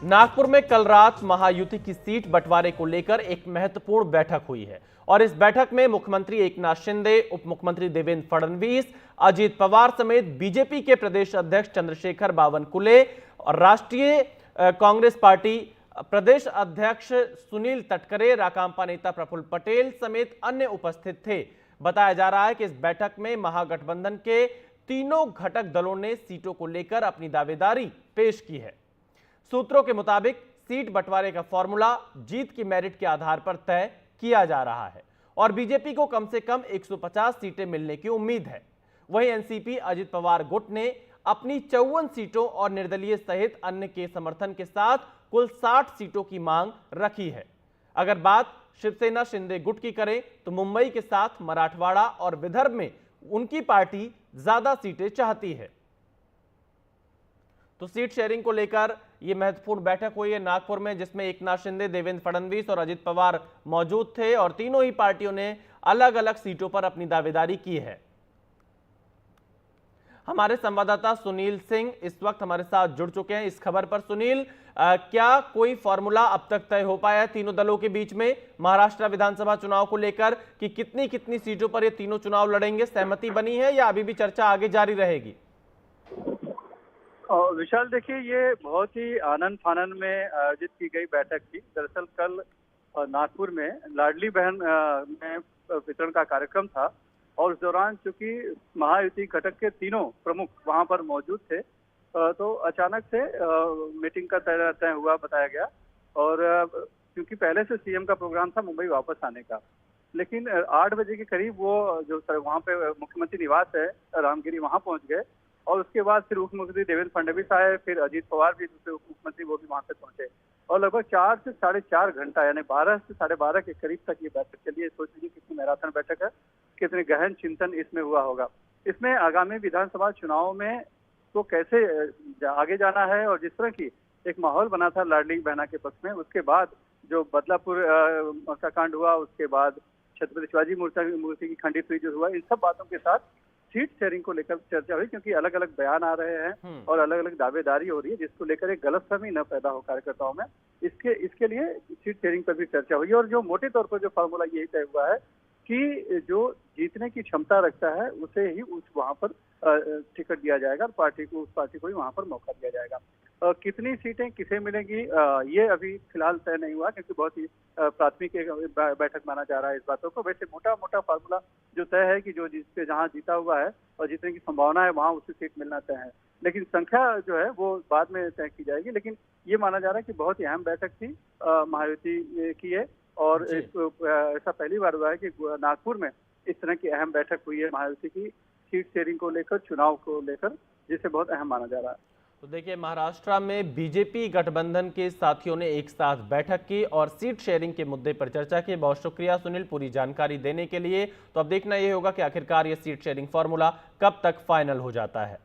नागपुर में कल रात महायुति की सीट बंटवारे को लेकर एक महत्वपूर्ण बैठक हुई है और इस बैठक में मुख्यमंत्री एकनाथ शिंदे, उप मुख्यमंत्री देवेंद्र फडणवीस, अजित पवार समेत बीजेपी के प्रदेश अध्यक्ष चंद्रशेखर बावनकुले और राष्ट्रीय कांग्रेस पार्टी प्रदेश अध्यक्ष सुनील तटकरे, राकांपा नेता प्रफुल्ल पटेल समेत अन्य उपस्थित थे। बताया जा रहा है कि इस बैठक में महागठबंधन के तीनों घटक दलों ने सीटों को लेकर अपनी दावेदारी पेश की है। सूत्रों के मुताबिक सीट बंटवारे का फॉर्मूला जीत की मेरिट के आधार पर तय किया जा रहा है और बीजेपी को कम से कम 150 सीटें मिलने की उम्मीद है। वहीं एनसीपी अजित पवार गुट ने अपनी 54 सीटों और निर्दलीय सहित अन्य के समर्थन के साथ कुल 60 सीटों की मांग रखी है। अगर बात शिवसेना शिंदे गुट की करें तो मुंबई के साथ मराठवाड़ा और विदर्भ में उनकी पार्टी ज्यादा सीटें चाहती है। तो सीट शेयरिंग को लेकर यह महत्वपूर्ण बैठक हुई है नागपुर में, जिसमें एकनाथ शिंदे, देवेंद्र फडणवीस और अजित पवार मौजूद थे और तीनों ही पार्टियों ने अलग अलग सीटों पर अपनी दावेदारी की है। हमारे संवाददाता सुनील सिंह इस वक्त हमारे साथ जुड़ चुके हैं इस खबर पर। सुनील, क्या कोई फॉर्मूला अब तक तय हो पाया है तीनों दलों के बीच में महाराष्ट्र विधानसभा चुनाव को लेकर कि कितनी कितनी सीटों पर ये तीनों चुनाव लड़ेंगे? सहमति बनी है या अभी भी चर्चा आगे जारी रहेगी? विशाल, देखिए, ये बहुत ही आनंद फानन में आयोजित की गई बैठक थी। दरअसल कल नागपुर में लाडली बहन में वितरण का कार्यक्रम था और उस दौरान चूंकि महायुति घटक के तीनों प्रमुख वहां पर मौजूद थे तो अचानक से मीटिंग का तय हुआ, बताया गया। और क्योंकि पहले से सीएम का प्रोग्राम था मुंबई वापस आने का, लेकिन 8 बजे के करीब वो जो वहाँ पे मुख्यमंत्री निवास है रामगिरी, वहां पहुंच गए और उसके बाद फिर उप मुख्यमंत्री देवेंद्र फडणवीस आए, फिर अजित पवार भी दूसरे उप मुख्यमंत्री वो भी वहां पे पहुंचे और लगभग 4 से 4.5 घंटा यानी 12 से 12:30 के करीब तक ये बैठक चली। सोच लीजिए कितनी मैराथन बैठक है, कितने गहन चिंतन इसमें हुआ होगा। इसमें आगामी विधानसभा चुनाव में तो कैसे आगे जाना है और जिस तरह की एक माहौल बना था लाडली बहना के पक्ष में, उसके बाद जो बदलापुर का कांड हुआ, उसके बाद छत्रपति शिवाजी मूर्ति की खंडित हुई जो हुआ, इन सब बातों के साथ सीट शेयरिंग को लेकर चर्चा हुई, क्योंकि अलग अलग बयान आ रहे हैं और अलग अलग दावेदारी हो रही है, जिसको लेकर एक गलतफहमी न पैदा हो कार्यकर्ताओं में। इसके लिए सीट शेयरिंग पर भी चर्चा हुई और जो मोटे तौर पर जो फॉर्मूला यही तय हुआ है कि जो जीतने की क्षमता रखता है उसे ही वहां पर टिकट दिया जाएगा, उस पार्टी को ही वहां पर मौका दिया जाएगा। कितनी सीटें किसे मिलेंगी ये अभी फिलहाल तय नहीं हुआ, क्योंकि बहुत ही प्राथमिक बैठक माना जा रहा है इस बातों को। वैसे मोटा मोटा फार्मूला जो तय है कि जो जिससे जहां जीता हुआ है और जीतने की संभावना है वहां उसे सीट मिलना तय है, लेकिन संख्या जो है वो बाद में तय की जाएगी। लेकिन ये माना जा रहा है कि बहुत ही अहम बैठक थी महायुति की है और ऐसा पहली बार हुआ है कि नागपुर में इस तरह की अहम बैठक हुई है महायुति की सीट शेयरिंग को लेकर, चुनाव को लेकर, जिसे बहुत अहम माना जा रहा है। तो देखिए, महाराष्ट्र में बीजेपी गठबंधन के साथियों ने एक साथ बैठक की और सीट शेयरिंग के मुद्दे पर चर्चा की। बहुत शुक्रिया सुनील पूरी जानकारी देने के लिए। तो अब देखना यह होगा कि आखिरकार यह सीट शेयरिंग फॉर्मूला कब तक फाइनल हो जाता है।